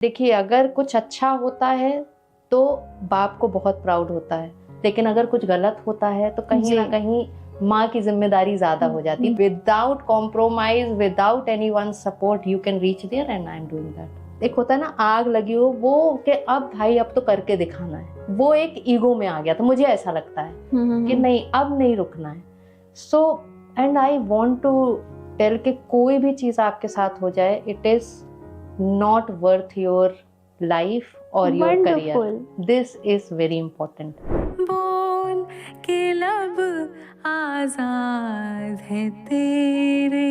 देखिए, अगर कुछ अच्छा होता है तो बाप को बहुत प्राउड होता है, लेकिन अगर कुछ गलत होता है तो कहीं ना कहीं माँ की जिम्मेदारी ज्यादा हो जाती है। Without compromise, without anyone support, you can reach there and I am doing that. एक होता है ना, आग लगी हो वो कि अब भाई अब तो करके दिखाना है, वो एक ईगो में आ गया। तो मुझे ऐसा लगता है कि नहीं, अब नहीं रुकना है। So and I want to tell कि कोई भी चीज आपके साथ हो जाए, it is not worth your life or your career. This is very important. बोल के लब आजाद है तेरे।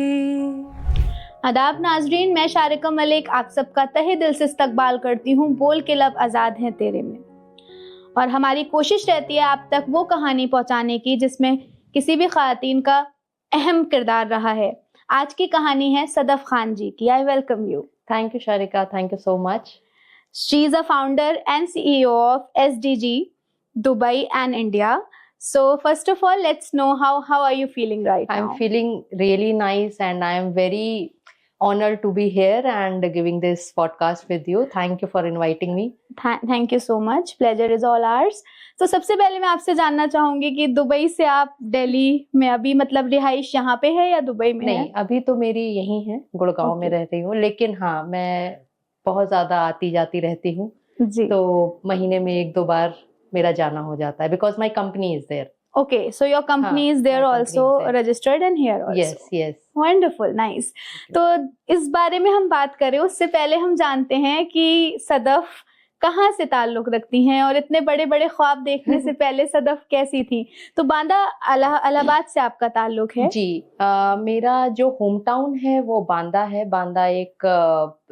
आदाब नाजरीन, मैं शारिका मलिक आप सबका तहे दिल से इस्तकबाल करती हूँ बोल के लब आज़ाद हैं तेरे में। और हमारी कोशिश रहती है आप तक वो कहानी पहुँचाने की जिसमें किसी भी ख़वातीन का अहम किरदार रहा है। आज की कहानी है सदफ खान जी की। I welcome you. Thank you, Sharika. Thank you so much. She is a founder and CEO of SDG Dubai and India. So first of all, let's know how are you feeling right now? I'm feeling really nice and I am very honored to be here and giving this podcast with you. Thank you for inviting me. Thank you so much. Pleasure is all ours. तो सबसे पहले मैं आपसे जानना चाहूंगी कि Dubai से आप दिल्ली में अभी मतलब रिहाइश यहाँ पे है या दुबई में? नहीं, अभी तो मेरी यही है, गुड़गांव में रह रही हूँ। लेकिन हाँ, मैं बहुत ज्यादा आती जाती रहती हूँ जी। तो महीने में 1-2 बार मेरा जाना हो जाता है, because my company is there. Okay, so your company is there also registered and here also. Yes, yes. Wonderful, nice. तो इस बारे में हम बात करें उससे पहले हम जानते हैं कि सदफ कहाँ से ताल्लुक रखती हैं और इतने बड़े बड़े ख्वाब देखने से पहले सदफ कैसी थी? तो बांदा इलाहाबाद से आपका ताल्लुक है? जी, मेरा जो होम टाउन है वो बांदा है। बांदा एक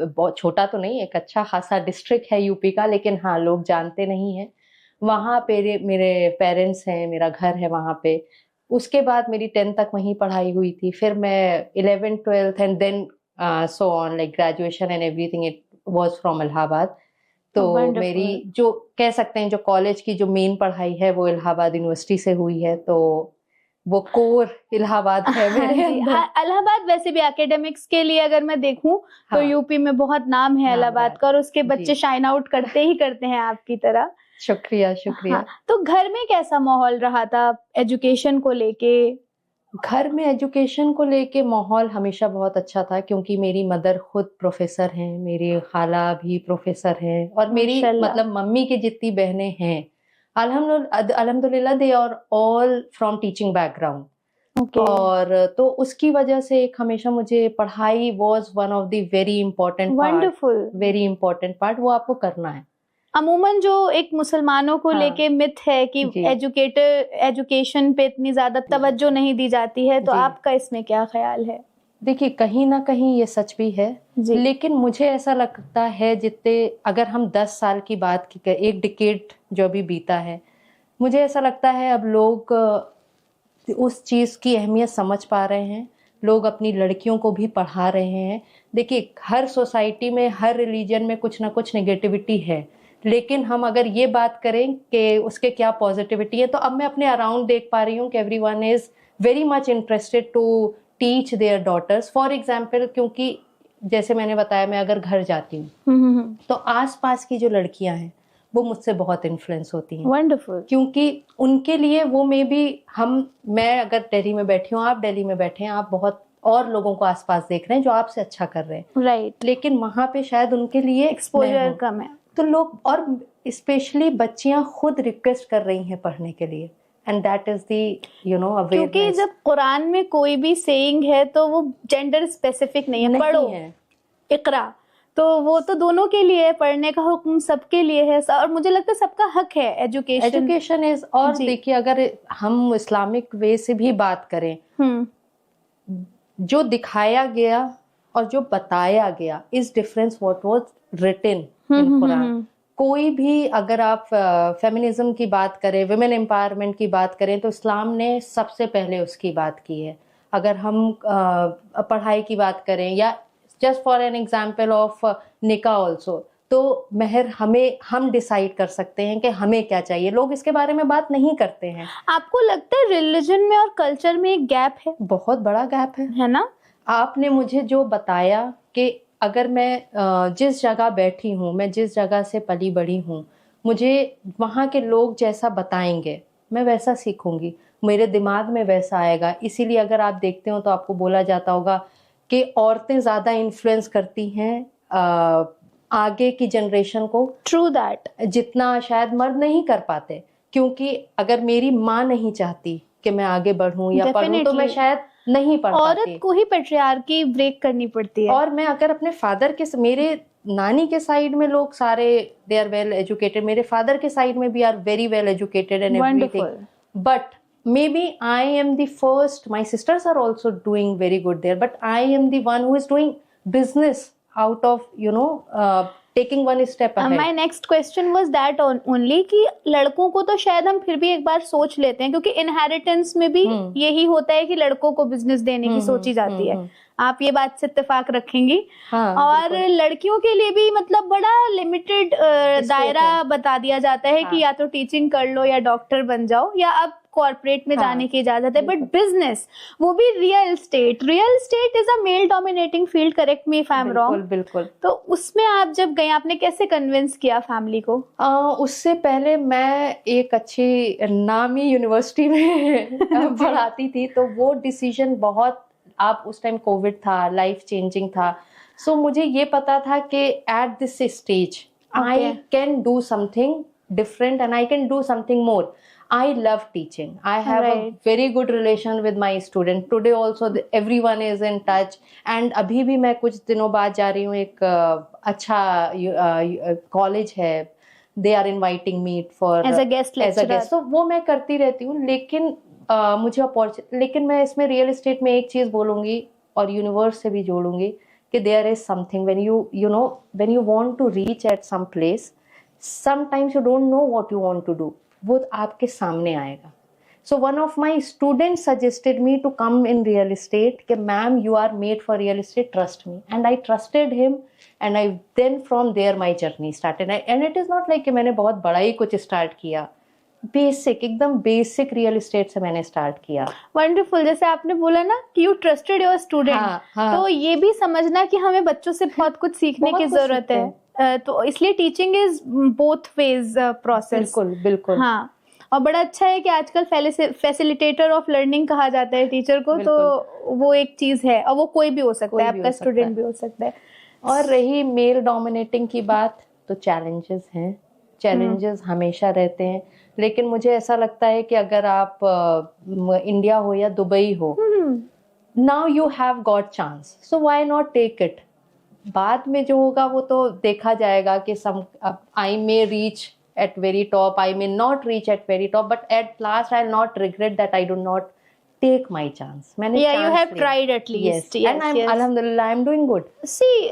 बहुत छोटा तो नहीं, एक अच्छा खासा डिस्ट्रिक्ट है यूपी का, लेकिन हाँ लोग जानते नहीं हैं। वहाँ पे मेरे पेरेंट्स हैं, मेरा घर है वहाँ पे। उसके बाद मेरी 10th तक वहीं पढ़ाई हुई थी। फिर मैं 11th 12th and then so on, like graduation and everything it was from Allahabad. तो मेरी जो कह सकते हैं जो कॉलेज की जो मेन पढ़ाई है वो इलाहाबाद यूनिवर्सिटी से हुई है। तो वो कोर इलाहाबाद है मेरे अंदर। इलाहाबाद वैसे भी एकेडमिक्स के लिए अगर मैं देखूं तो यूपी में बहुत नाम है इलाहाबाद का, और उसके बच्चे शाइन आउट करते ही करते हैं आपकी तरह। शुक्रिया शुक्रिया। हाँ, तो घर में कैसा माहौल रहा था एजुकेशन को लेके? घर में एजुकेशन को लेके माहौल हमेशा बहुत अच्छा था, क्योंकि मेरी मदर खुद प्रोफेसर हैं, मेरी खाला भी प्रोफेसर हैं, और मेरी मतलब मम्मी की जितनी बहनें हैं अल्हम्दुलिल्लाह they are all from teaching background. और तो उसकी वजह से एक हमेशा मुझे पढ़ाई was one of the very important part. वो आपको करना है। अमूमन जो एक मुसलमानों को लेके मिथ है कि एजुकेशन पे इतनी ज्यादा तवज्जो नहीं दी जाती है, तो आपका इसमें क्या ख्याल है? देखिए, कहीं ना कहीं ये सच भी है, लेकिन मुझे ऐसा लगता है जितने अगर हम 10 साल की बात की, एक डिकेड जो अभी बीता है, मुझे ऐसा लगता है अब लोग उस चीज की अहमियत समझ पा रहे हैं। लोग अपनी लड़कियों को भी पढ़ा रहे हैं। देखिए, हर सोसाइटी में, हर रिलीजन में कुछ ना कुछ नेगेटिविटी है, लेकिन हम अगर ये बात करें कि उसके क्या पॉजिटिविटी है, तो अब मैं अपने अराउंड देख पा रही हूँ कि everyone is very much interested to teach their daughters. For example, क्योंकि जैसे मैंने बताया, मैं अगर घर जाती हूँ तो आसपास की जो लड़कियां हैं वो मुझसे बहुत इन्फ्लुएंस होती हैं। वंडरफुल। क्योंकि उनके लिए वो मैं अगर दिल्ली में बैठी हूँ, आप दिल्ली में बैठे हैं, आप बहुत और लोगों को आसपास देख रहे हैं जो आपसे अच्छा कर रहे हैं, राइट। लेकिन वहां पे शायद उनके लिए एक्सपोजर कम है। तो लोग, और स्पेशली बच्चियां खुद रिक्वेस्ट कर रही हैं पढ़ने के लिए, and that is the awareness. क्योंकि जब कुरान में कोई भी सेइंग है तो वो जेंडर स्पेसिफिक नहीं है, पढ़ो इकरा, तो वो तो दोनों के लिए है, पढ़ने का हुक्म सबके लिए है, और मुझे लगता है सबका हक है एजुकेशन इज। और देखिए, अगर हम इस्लामिक वे से भी बात करें, जो दिखाया गया और जो बताया गया is difference what was written in Quran. कोई भी, अगर आप फेमिनिज्म की बात करें, वुमेन एम्पावरमेंट की बात करें, तो इस्लाम ने सबसे पहले उसकी बात की है। अगर हम पढ़ाई की बात करें, या just for an example of निकाह ऑल्सो, तो महर हम डिसाइड कर सकते हैं कि हमें क्या चाहिए। लोग इसके बारे में बात नहीं करते हैं। आपको लगता है रिलीजन में और कल्चर में एक गैप है? बहुत बड़ा गैप है ना? आपने मुझे जो बताया कि अगर मैं जिस जगह बैठी हूँ, मैं जिस जगह से पली बड़ी हूँ, मुझे वहाँ के लोग जैसा बताएंगे मैं वैसा सीखूंगी, मेरे दिमाग में वैसा आएगा। इसीलिए अगर आप देखते हो तो आपको बोला जाता होगा कि औरतें ज़्यादा इन्फ्लुएंस करती हैं आगे की जनरेशन को, ट्रू दैट, जितना शायद मर्द नहीं कर पाते। क्योंकि अगर मेरी माँ नहीं चाहती कि मैं आगे बढ़ूं या पढ़ूं तो मैं शायद नहीं पढ़ पाती। औरत को ही पैट्रियार्की ब्रेक करनी पड़ती है। और मैं अगर अपने फादर के, मेरे नानी के साइड में लोग सारे दे आर वेल एजुकेटेड, मेरे फादर के साइड में भी are very well educated and everything, but maybe I am the first, my sisters are also doing very good there, but I am the one who is doing business out of, taking one step ahead. My next question was that only कि लड़कों को तो शायद हम फिर भी एक बार सोच लेते हैं, क्योंकि इनहेरिटेंस में भी यही होता है कि लड़कों को बिजनेस देने की सोची जाती है। आप ये बात से इत्तेफाक रखेंगी। हाँ, और लड़कियों के लिए भी मतलब बड़ा लिमिटेड दायरा बता दिया जाता है कि या तो टीचिंग कर लो या डॉक्टर बन जाओ या अब कॉर्पोरेट में जाने की इजाजत है। बट बिजनेस, वो भी real estate is a male dominating field, correct me if I am wrong. बिल्कुल। तो उसमें आप जब गए, आपने कैसे कन्विंस किया फैमिली को? उससे पहले मैं एक अच्छी नामी यूनिवर्सिटी में पढ़ाती थी, तो वो डिसीजन बहुत, आप उस टाइम कोविड था, लाइफ चेंजिंग था, सो मुझे ये पता था कि at this stage I can do something different and I can do something more. I love teaching. I have a very good relation with my student. Today also everyone is in touch. And अभी भी मैं कुछ दिनों बाद जा रही हूँ, एक अच्छा कॉलेज है, they are inviting me for as a guest lecturer. So वो मैं करती रहती हूँ, लेकिन लेकिन मैं इसमें रियल एस्टेट में एक चीज बोलूंगी और यूनिवर्स से भी जोड़ूंगी कि there is something when when you want to reach at some place, sometimes you don't know what you want to do, वो आपके सामने आएगा। So one of my students suggested me to come in real estate कि ma'am you are made for real estate, trust me, and I trusted him and I then from there my journey started and it is not like कि मैंने बहुत बड़ा ही कुछ start किया, basic, एकदम basic real estate से मैंने start किया। वंडरफुल। जैसे आपने बोला ना कि यू ट्रस्टेड योर स्टूडेंट, तो ये भी समझना कि हमें बच्चों से बहुत कुछ सीखने की जरूरत है। तो इसलिए teaching is both phase process. बिल्कुल। हाँ, और बड़ा अच्छा है कि आजकल फैसिलिटेटर ऑफ लर्निंग कहा जाता है टीचर को, तो वो एक चीज है, और वो कोई भी हो सकता है, आपका स्टूडेंट भी हो सकता है। और रही मेल डोमिनेटिंग की बात, तो चैलेंजेस हैं, चैलेंजेस हमेशा रहते हैं, लेकिन मुझे ऐसा लगता है कि अगर आप इंडिया हो या दुबई हो, now you have got chance, so why not take it. बाद में जो होगा वो तो देखा जाएगा कि I may reach at very top, I may not reach at very top, but at last I'll not regret that I do not take my chance. You have tried at least. Yes. And alhamdulillah, I'm doing good. See,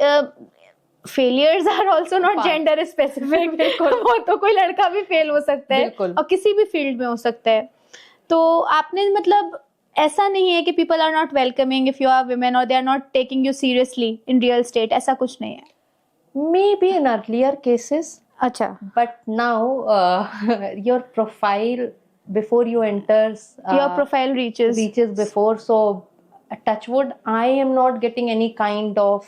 failures are also not gender specific. वो तो कोई लड़का भी fail हो सकता है और किसी भी फील्ड में हो सकता है। तो आपने मतलब ऐसा नहीं है कि people are not welcoming if you are women or they are not taking you seriously in real estate, ऐसा कुछ नहीं है। Maybe in earlier cases. अच्छा, but now your profile before you enters, your profile reaches before, so touch wood, I am not getting any kind of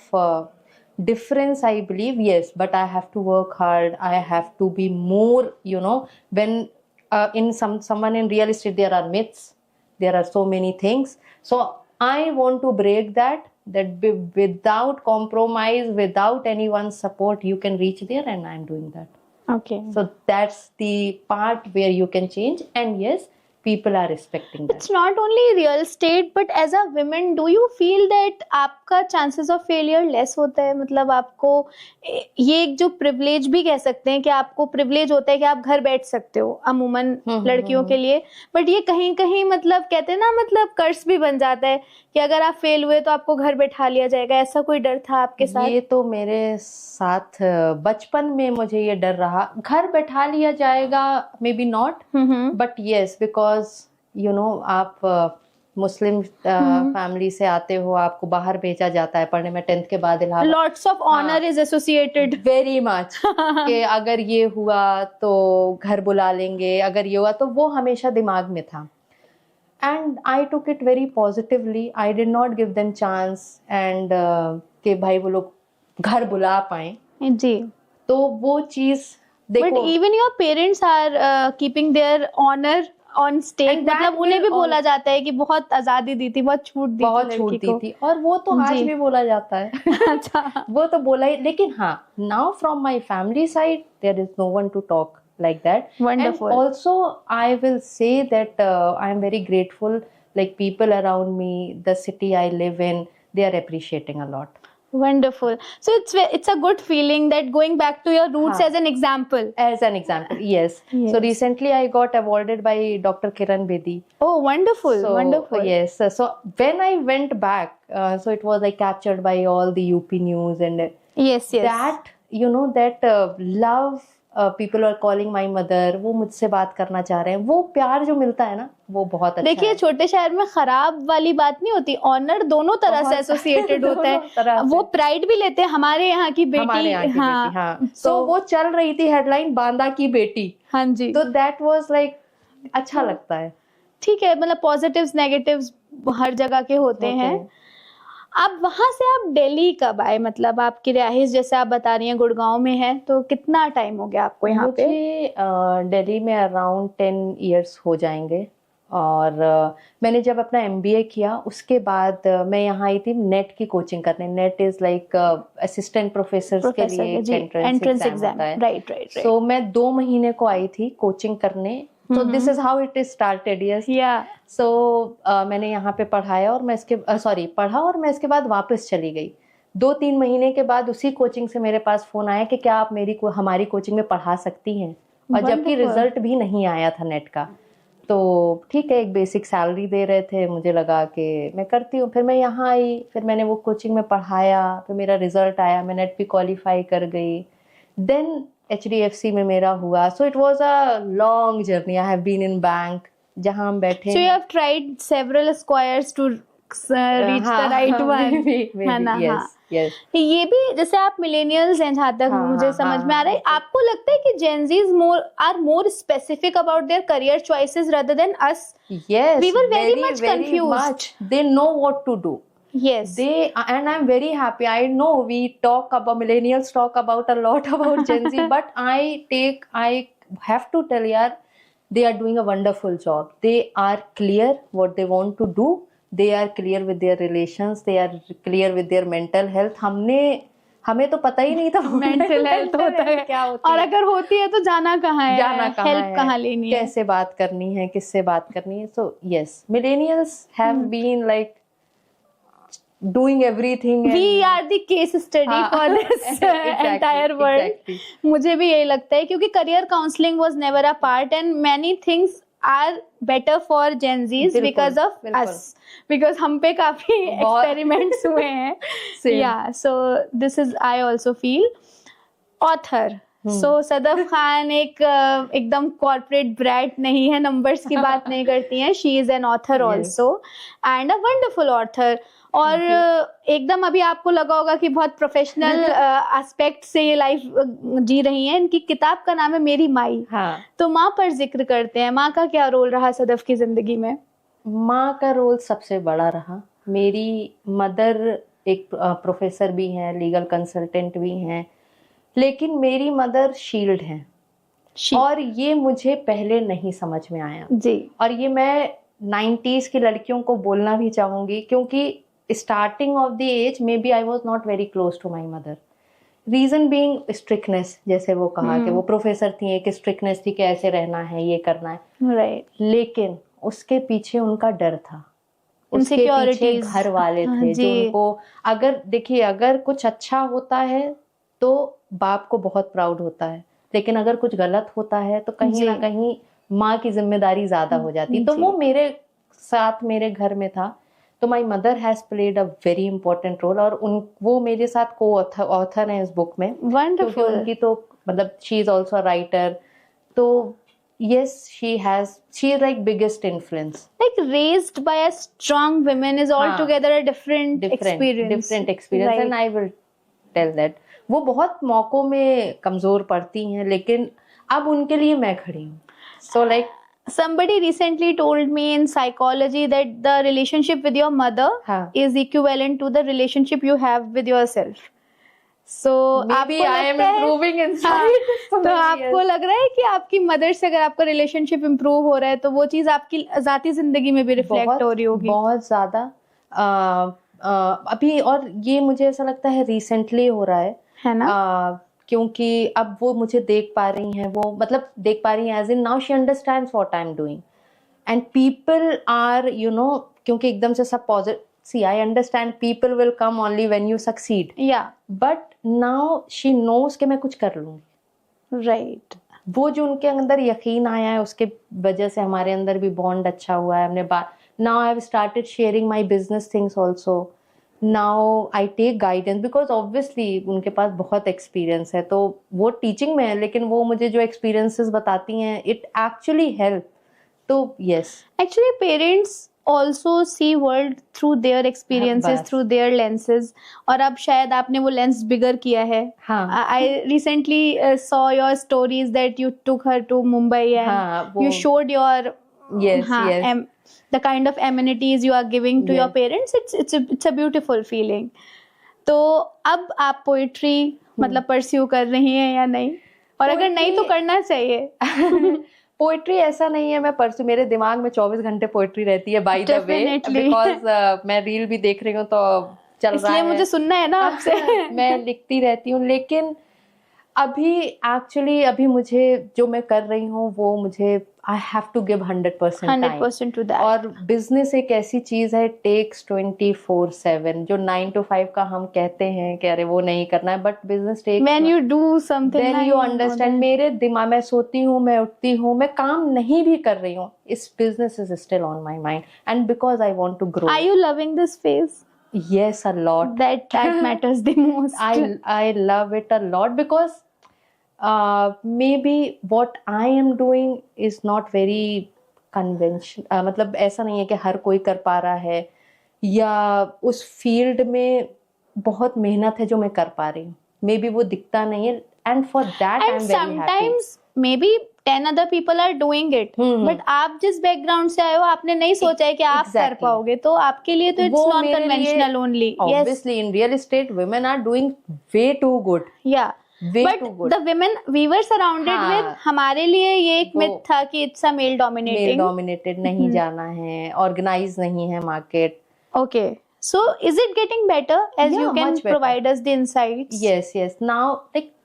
difference, I believe. Yes, but I have to work hard, I have to be more, when in someone in real estate there are myths, there are so many things, so I want to break that without compromise, without anyone's support, you can reach there, and I'm doing that. Okay. So that's the part where you can change, and yes, people are respecting that. It's not only real estate, but as a woman, do you feel that आपका chances of failure less होता है? मतलब आपको ये एक जो privilege भी कह सकते हैं कि आपको privilege होता है कि आप घर बैठ सकते हो अमूमन लड़कियों के लिए, but ये कहीं कहीं मतलब कहते हैं ना, मतलब कर्स भी बन जाता है कि अगर आप फेल हुए तो आपको घर बैठा लिया जाएगा। ऐसा कोई डर था आपके साथ? ये तो मेरे साथ बचपन में मुझे ये डर रहा, घर बैठा लिया जाएगा, may be not, but yes, because आप मुस्लिम फैमिली से आते हो, आपको बाहर भेजा जाता है पढ़ने में, 10th के बाद Allahabad, lots of honour is associated very much कि अगर ये हुआ तो घर बुला लेंगे, अगर ये हुआ तो, वो हमेशा दिमाग में था। And I took it very positively. I did not give them chance and कि भाई वो लोग घर बुला पाए, जी। तो वो चीज बट देखो। Even your parents are keeping their honour on stake, And that मतलब उन्हें भी will बोला जाता है कि बहुत आजादी दी थी, बहुत छूट दी बहुत थी छूट लड़की दी को। थी, और वो तो आज जी। भी बोला जाता है। अच्छा। वो तो बोला ही, लेकिन हाँ, now from my family side there is no one to talk like that. Wonderful. And also I will say that I am very grateful, like people around me, the city I live in, they are appreciating a lot. Wonderful. So it's a good feeling that going back to your roots हाँ. as an example. As an example, yes. Yes. So recently I got awarded by Dr. Kiran Bedi. Oh, wonderful. So, wonderful. Yes. So when I went back, so it was like captured by all the UP news, and Yes, yes. that, you know, that love, people are calling my mother, वो मुझसे बात करना चाह रहे हैं, वो प्यार जो मिलता है ना, वो बहुत अच्छा देखिए, है। छोटे शहर में खराब वाली बात नहीं होती, ऑनर दोनों तरह से एसोसिएटेड होता है। वो प्राइड भी लेते हैं, हमारे यहाँ की बेटी, हमारे यहाँ की हाँ, बेटी, हाँ। So वो चल रही थी हेडलाइन, बांदा की बेटी। हाँ जी। तो that was like अच्छा लगता है। ठीक है, मतलब पॉजिटिव्स नेगेटिव्स हर जगह के होते हैं। आप वहां से आप दिल्ली कब आए? मतलब आपकी रिहाइश जैसे आप बता रही हैं गुड़गांव में है, तो कितना टाइम हो गया आपको यहाँ पे? मुझे दिल्ली में अराउंड 10 इयर्स हो जाएंगे। और मैंने जब अपना MBA किया, उसके बाद मैं यहाँ आई थी नेट की कोचिंग करने। Net is like assistant professor के लिए एंट्रेंस एग्जाम होता है। राइट। सो मैं 2 महीने को आई थी कोचिंग करने। So this is how it is started, yes. Yeah. So मैंने यहाँ पे पढ़ाया, और मैं पढ़ा और मैं इसके बाद वापस चली गई। 2-3 महीने के बाद उसी कोचिंग से मेरे पास फोन आया कि क्या आप हमारी कोचिंग में पढ़ा सकती हैं, और जबकि रिजल्ट भी नहीं आया था नेट का। तो ठीक है, एक बेसिक सैलरी दे रहे थे, मुझे लगा कि मैं करती हूँ। फिर मैं यहाँ आई, फिर मैंने वो कोचिंग में पढ़ाया, फिर मेरा रिजल्ट आया, मैं नेट भी क्वालिफाई कर गई। देन HDFC में मेरा हुआ। So it was a long journey. I have been in bank, जहां हम बैठे। So you have tried several squares to reach the right one, है ना? Yes. ये भी जैसे आप मिलेनियल्स हैं, जहाँ तक मुझे समझ में आ रहा है, आपको लगता है कि Gen Zs are more specific about their career choices rather than us? Yes. We were very much confused. They know what to do. Yes. And I'm very happy. I know millennials talk about a lot about Gen Z, but I have to tell you, they are doing a wonderful job. They are clear what they want to do. They are clear with their relations. They are clear with their mental health. हमें तो पता ही नहीं था mental health होता है क्या होती है, और अगर होती है तो जाना कहाँ है, हेल्प कहाँ लेनी है, कैसे बात करनी है, किससे बात करनी है। So yes, millennials have been like doing everything. We are the case study for this entire world. Exactly. मुझे भी यही लगता है, क्योंकि career counseling was never a part, and many things are better for Gen Zs because of us, because हम पे काफी experiments हुए हैं. Yeah, so this is I also feel. Author. So Sadaf Khan एकदम corporate brat नहीं है, numbers की बात नहीं करती हैं. She is an author also, and a wonderful author. और एकदम अभी आपको लगा होगा कि बहुत प्रोफेशनल एस्पेक्ट से ये लाइफ जी रही हैं। इनकी किताब का नाम है मेरी माई। हाँ। तो माँ पर जिक्र करते हैं, माँ का क्या रोल रहा सदफ की जिंदगी में? माँ का रोल सबसे बड़ा रहा। मेरी मदर एक प्रोफेसर भी हैं, लीगल कंसल्टेंट भी हैं, लेकिन मेरी मदर शील्ड हैं, और ये मुझे पहले नहीं समझ में आया जी। और ये मैं 90s की लड़कियों को बोलना भी चाहूंगी, क्योंकि starting of the age maybe I was not very close to my mother. Reason being strictness, जैसे वो कहा कि वो प्रोफेसर थी, एक strictness थी कि ऐसे रहना है, ये करना है, right. लेकिन उसके पीछे उनका डर था, उसके पीछे घर वाले थे जो उनको, अगर देखिए अगर कुछ अच्छा होता है तो बाप को बहुत प्राउड होता है, लेकिन अगर कुछ गलत होता है तो कहीं ना कहीं माँ की जिम्मेदारी ज्यादा हो जाती। तो वो मेरे साथ मेरे घर में था, तो my mother has played a very important role, और वो मेरे साथ को ऑथर है इस बुक में। वंडरफुल। उनकी तो मतलब शी इज ऑल्सो राइटर, तो yes, she is like biggest influence. Like raised by a strong woman is altogether a different experience. Right. And I will tell that. वो बहुत मौकों में कमजोर पड़ती हैं, लेकिन अब उनके लिए मैं खड़ी हूँ. So like somebody recently told me in psychology that the relationship with your mother is equivalent to the relationship you have with yourself. So maybe I am improving inside. तो आपको लग रहा है कि आपकी मदर से अगर आपका रिलेशनशिप इम्प्रूव हो रहा है तो वो चीज आपकी जाती जिंदगी में भी रिफ्लेक्ट हो रही होगी? बहुत ज्यादा। अभी और ये मुझे ऐसा लगता है रिसेंटली हो रहा है ना? क्योंकि अब वो मुझे देख पा रही हैं, वो मतलब देख पा रही हैं as in now she understands what I am doing and people are क्योंकि एकदम से सब positive, see I understand people will come only when you succeed, but now she knows कि मैं कुछ कर लूंगी। राइट। वो जो उनके अंदर यकीन आया है उसके वजह से हमारे अंदर भी बॉन्ड अच्छा हुआ है। हमने बात, now I have started sharing my business things also, now I take guidance because obviously उनके पास बहुत एक्सपीरियंस है, तो वो टीचिंग में है लेकिन वो मुझे जो एक्सपीरियंसेस बताती हैं it actually help। तो yes, actually parents also see world through their experiences, through their lenses, और अब शायद आपने वो लेंस बिगर किया है। हाँ। I recently saw your stories that you took her to Mumbai and you showed your the kind of amenities you are giving to your parents. It's a beautiful feeling। तो अब आप पोएट्री मतलब pursue कर रही हैं या नहीं, और अगर नहीं तो करना चाहिए? पोएट्री ऐसा नहीं है मैं परसों, मेरे दिमाग में 24 घंटे पोएट्री रहती है बाय द वे, बिकॉज मैं रील भी देख रही हूँ तो चल रहा है, इसलिए मुझे सुनना है ना आपसे। मैं लिखती रहती हूँ, लेकिन अभी मुझे जो मैं कर रही हूँ वो मुझे I have to give 100% to that. और बिजनेस एक ऐसी चीज है टेक्स 24/7, जो 9 to 5 का हम कहते हैं कि अरे वो नहीं करना है, but business takes when you do something then you understand. मेरे दिमाग में सोती हूँ, मैं उठती हूँ, मैं काम नहीं भी कर रही हूँ, इस business is still on my mind and because I want to grow. Are you loving this phase? Yes, a lot. That matters the most. I love it a lot because maybe what I am doing is not very conventional, मतलब ऐसा नहीं है कि हर कोई कर पा रहा है, या उस फील्ड में बहुत मेहनत है जो मैं कर पा रही हूँ, मे बी वो दिखता नहीं है, and for that I am very happy. Sometimes maybe 10 other people are doing it, but आप जिस बैकग्राउंड से आए हो आपने नहीं सोचा है कि आप कर पाओगे, तो आपके लिए तो it's non conventional only. Obviously in real estate women are doing way too good. Yeah. But the women we were surrounded with, हमारे लिए ये एक मिथ था कि it's a male dominated, नहीं जाना है, organized नहीं है market. Okay, so is it getting better as you can provide us the insights? Yes, now like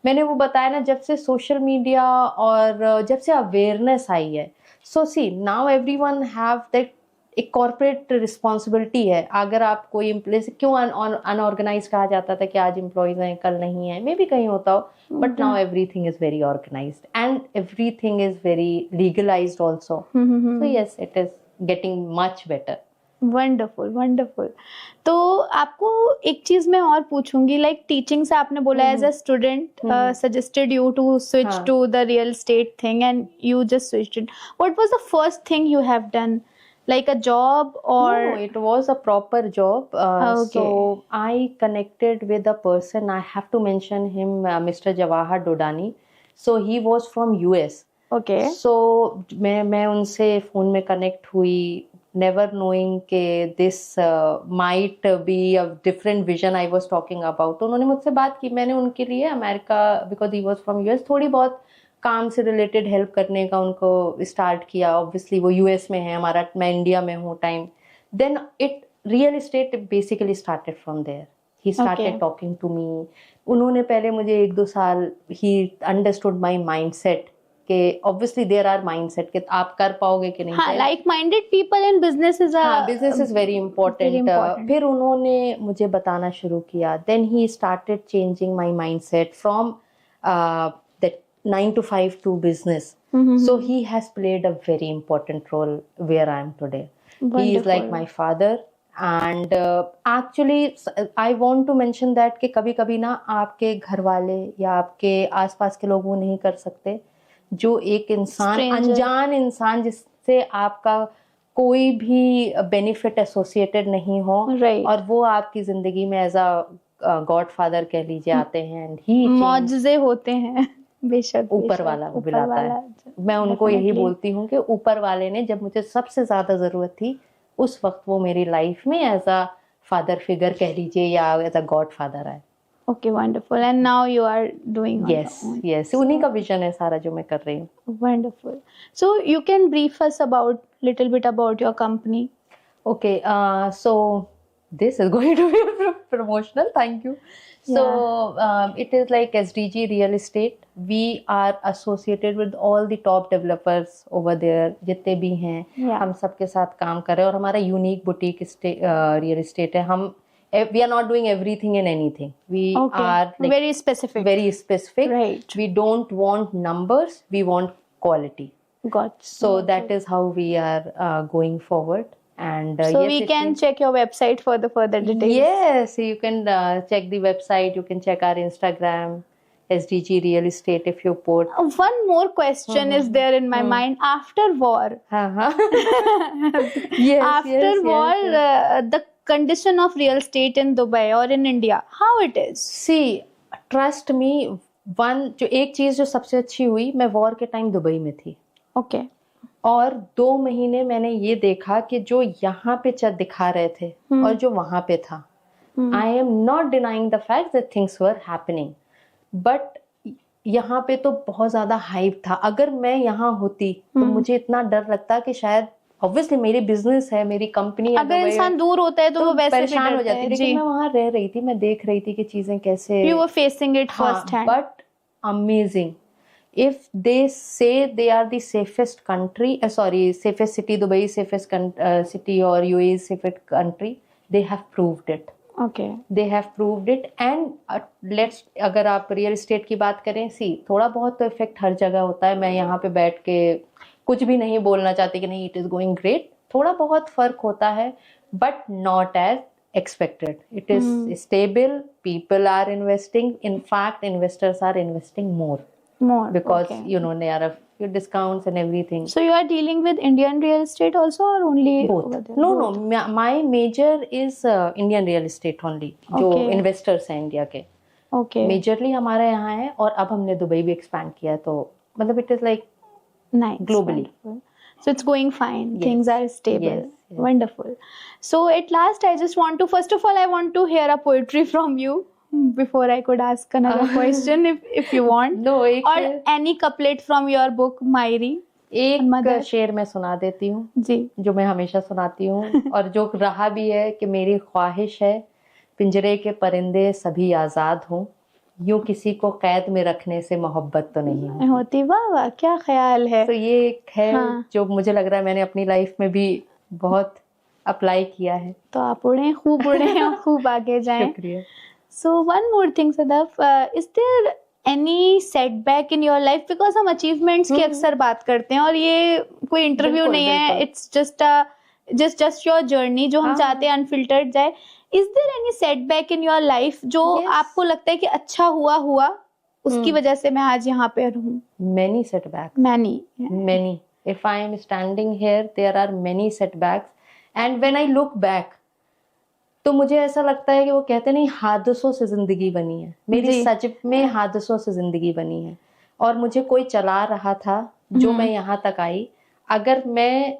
मैंने वो बताया ना, जब से सोशल मीडिया और जब से अवेयरनेस आई है, सो सी नाउ एवरीवन हैव दैट, एक कॉर्पोरेट रिस्पॉन्सिबिलिटी है। अगर आप कोई एम्प्लॉय, क्यों अनऑर्गेनाइज कहा जाता था कि आज एम्प्लॉयज हैं कल नहीं है, मे बी कहीं होता हो, but now everything is very organised and everything is very legalised also, so yes it is getting much better. Wonderful. तो आपको एक चीज मैं और पूछूंगी, लाइक टीचिंग से आपने बोला as a student suggested you to switch to the real estate thing and you just switched it. What was the first thing you have done, like a job or? No, it was a proper job. Okay. So I connected with a person, I have to mention him, Mr. Jawahar Dodani. So he was from US. Okay. So मैं उनसे phone में connect हुई, never knowing कि this might be a different vision I was talking about. तो उन्होंने मुझसे बात की, मैंने उनके लिए America, because he was from US, थोड़ी बहुत काम से रिलेटेड हेल्प करने का उनको स्टार्ट किया। ऑब्वियसली वो यूएस में है, मैं इंडिया में हूँ time, then it real estate basically started from there. He started talking to me. उन्होंने पहले मुझे 1-2 साल, he understood my mind set के obviously there are mind set कि आप कर पाओगे कि नहीं। Like minded people in business is very important. फिर उन्होंने मुझे बताना शुरू किया, then he started changing my mind set from 9 to 5 to business. So he has played a very important role where I am today. Wonderful. He is like my father and actually I want to mention that कि कभी-कभी ना आपके घर वाले या आपके आसपास के लोग वो नहीं कर सकते, जो एक इंसान, अनजान इंसान जिससे आपका कोई भी बेनिफिट एसोसिएटेड नहीं हो, और वो आपकी जिंदगी में एज अ गॉडफादर कह लीजिए आते हैं, एंड ही मौजज़े होते हैं। बेशक ऊपर वाला वो बुलाता है। मैं उनको यही बोलती हूँ कि ऊपर वाले ने जब मुझे सबसे ज्यादा जरूरत थी उस वक्त वो मेरी लाइफ में एज अ फादर फिगर कह लीजिए या एज अ गॉड फादर आए। Okay, wonderful. And now you are doing on your Yes, own. yes, उन्हीं का विजन है सारा जो मैं कर रही हूँ. Wonderful. So you can brief us about little bit about your company. Okay, so this is going to be promotional. Thank you. So it is like SDG Real Estate. We are associated with all the top developers over there. जितने भी हैं, Yeah. हम सबके साथ काम कर रहे हैं और हमारा यूनिक बुटीक रियल एस्टेट है. हम we are not doing everything in anything. We Okay. are like Very specific. very specific. Right. We don't want numbers. We want quality. Got. So that is how we are going forward. And So yes, we it can is- check your website for the further details. Yes, you can check the website. You can check our Instagram, SDG Real Estate. If you put, One more question is there in my mind. After war, yes, after yes, war, yes. the condition of real estate in Dubai or in India, how it is? See, trust me. जो एक चीज जो सबसे अच्छी हुई, मैं war के time Dubai में थी. Okay. और 2 महीने मैंने ये देखा कि जो यहाँ पे दिखा रहे थे और जो वहां पे था, I am not denying the fact that things were happening, but यहाँ पे तो बहुत ज्यादा हाइप था. अगर मैं यहाँ होती तो मुझे इतना डर लगता कि शायद ऑब्वियसली मेरी बिजनेस है, मेरी कंपनी है, अगर इंसान दूर होता है तो वो वैसे भी परेशान हो डरता जाती. है. लेकिन जी. मैं वहां रह रही थी, मैं देख रही थी कि चीजें कैसे. You were facing it first hand. But amazing. If they say they are the safest country, safest city, Dubai is safest city or UAE is safest country, they have proved it. Okay. They have proved it. And let's, अगर आप real estate की बात करें, थोड़ा बहुत तो effect हर जगह होता है. मैं यहाँ पे बैठ के कुछ भी नहीं बोलना चाहती कि नहीं इट इज गोइंग ग्रेट. थोड़ा बहुत फर्क होता है, but not as expected. It is stable. People are investing. In fact, investors are investing more because Okay. there are a few discounts and everything. So you are dealing with Indian real estate also or only Both. over there? No. My major is Indian real estate only. जो Okay. investors हैं India के. Okay. Majorly हमारे यहाँ है और अब हमने Dubai भी expand किया है, तो मतलब it is like Nice. globally. Wonderful. So it's going fine. Yes. Things are stable. Yes, yes. Wonderful. So at last, I just want to, first of all, I want to hear a poetry from you before I could ask another question if you want. No, Or any couplet from your book, Mairi. एक Mother. शेर मैं सुना देती हूँ जी. जो मैं हमेशा सुनाती हूँ और जो रहा भी है कि मेरी ख्वाहिश है पिंजरे के परिंदे सभी आजाद हों, यूं किसी को कैद में रखने से मोहब्बत तो नहीं है. होती वाह वाह क्या ख्याल है. तो ये एक है जो मुझे लग रहा है मैंने अपनी लाइफ में भी बहुत अप्लाई किया है. तो आप उड़े खूब और खूब आगे जाएं. शुक्रिया. So one more thing, Sadaf, is there any setback in your life? Because हम achievements की अक्सर बात करते हैं और ये कोई इंटरव्यू बिल्कुल, नहीं है. बिल्कुल. It's just your journey जो हम चाहते हैं अनफिल्टर्ड जाए. Is there any setback in your life जो Yes. आपको लगता है कि अच्छा हुआ उसकी वजह से मैं आज यहाँ पे हूँ? Many setbacks. Many. If I am standing here, there are many setbacks. And when I look back, तो मुझे ऐसा लगता है कि वो कहते नहीं हादसों से जिंदगी बनी है. मेरी सच में हादसों से जिंदगी बनी है और मुझे कोई चला रहा था जो मैं यहाँ तक आई. अगर मैं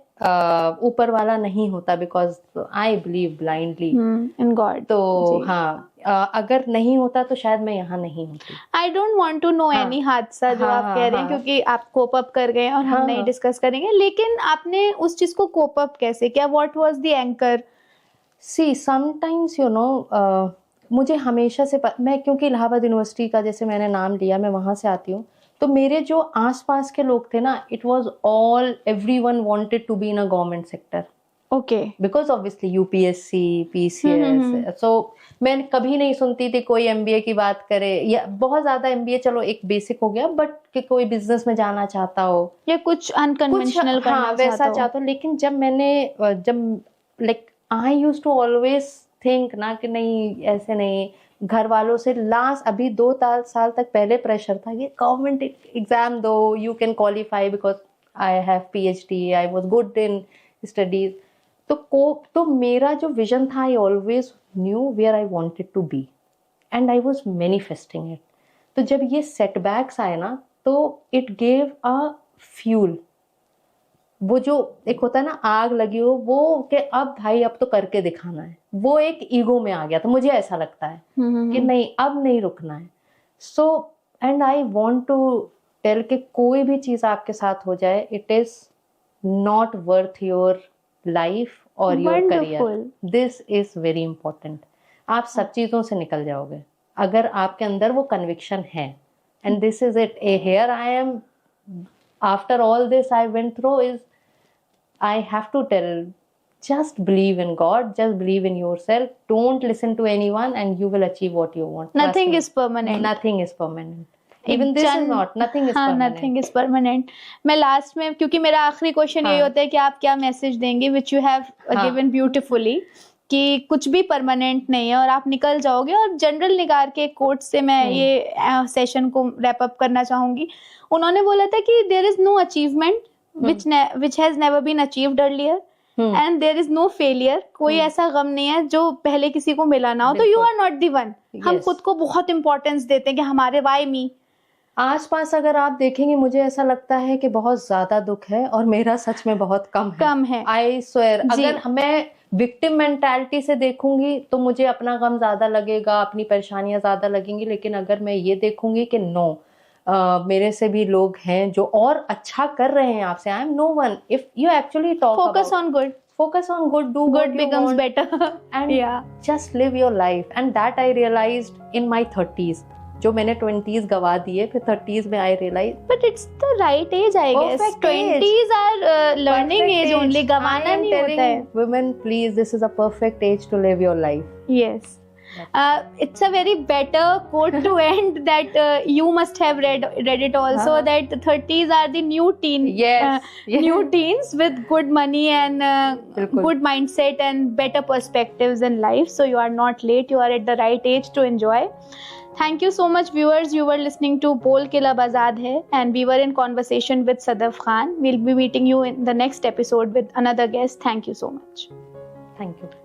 ऊपर वाला नहीं होता, because I believe blindly in God, तो हाँ, अगर नहीं होता तो शायद मैं यहाँ नहीं होती. I don't want to know any हादसा जो आप कह रहे हैं क्योंकि आप कोप अप कर गए और हम नहीं डिस्कस करेंगे. लेकिन आपने उस चीज को कोप अप कैसे किया? What was the anchor? See sometimes मुझे हमेशा से मैं क्योंकि इलाहाबाद यूनिवर्सिटी का जैसे मैंने नाम लिया, मैं वहां से आती हूँ, तो मेरे जो आसपास के लोग थे ना, it was all everyone wanted to be in a government sector. Okay. Because obviously UPSC, PCS. So मैं कभी नहीं सुनती थी कोई एमबीए की बात करे, या बहुत ज्यादा एमबीए चलो एक बेसिक हो गया, बट कि कोई बिजनेस में जाना चाहता हो या कुछ अनकन्वेंशनल करना वैसा चाहता हो. लेकिन जब like I used to always think ना कि नहीं ऐसे नहीं. घर वालों से लास्ट अभी 2 साल तक पहले प्रेशर था कि गवर्नमेंट एग्जाम दो, you can qualify because I have PhD, I was good in studies. तो मेरा जो विजन था, I always knew where I wanted to be and I was manifesting it. तो जब ये सेटबैक्स आए ना, तो इट गेव अ फ्यूल वो जो एक होता है ना आग लगी हो वो कि अब भाई अब तो करके दिखाना है, वो एक ईगो में आ गया था, मुझे ऐसा लगता है कि नहीं अब नहीं रुकना है। So and I want to tell कि कोई भी चीज आपके साथ हो जाए, it is not worth your life और your career. This is very important. आप सब चीजों से निकल जाओगे अगर आपके अंदर वो कन्विक्शन है। And this is it. Here I am, after all this I went through, is I have to tell, just believe in God, just believe in yourself, don't listen to anyone and you will achieve what you want. Nothing is permanent. Nothing is permanent. Even this is not, nothing is permanent. Nothing is permanent. मैं last में, क्योंकि मेरा आखिरी question यही होता है कि आप क्या मैसेज देंगे, which you have given beautifully, कि कुछ भी परमानेंट नहीं है और आप निकल जाओगे। और जनरल निगार के कोट से मैं ये सेशन को रैप अप करना चाहूंगी। उन्होंने बोला था कि there is no achievement which has never been achieved earlier and there is no failure। कोई ऐसा गम नहीं है जो पहले किसी को मिला ना हो। तो you are not the one। हम खुद को बहुत इंपॉर्टेंस देते हैं कि हमारे why me। आसपास अगर आप देखेंगे मुझे ऐसा लगता है कि बहुत ज्यादा दुख है और मेरा सच में बहुत कम है। आई स्वेयर, अगर मैं विक्टिम मेंटालिटी से देखूंगी तो मुझे अपना गम ज्यादा लगेगा, अपनी परेशानियां ज्यादा लगेंगी। लेकिन अगर मैं ये देखूंगी कि नो, मेरे से भी लोग हैं जो और अच्छा कर रहे हैं आपसे, I am no one. If you actually talk focus on good, do good becomes better and just live your life। and that I realized in my 30s, जो मैंने 20s गवा दिए, फिर 30s में I realized but it's the right age I guess। 20s are learning age only, गवाना नहीं होता है। Women, please, this is a perfect age to live your life। Yes। It's a very better quote to end that you must have read it also, that the 30s are the new teen, new teens with good money and good mindset and better perspectives in life। So you are not late, you are at the right age to enjoy। Thank you so much viewers, you were listening to Bol Ke Lab Azad Hai and we were in conversation with Sadaf Khan। We'll be meeting you in the next episode with another guest। Thank you so much। Thank you।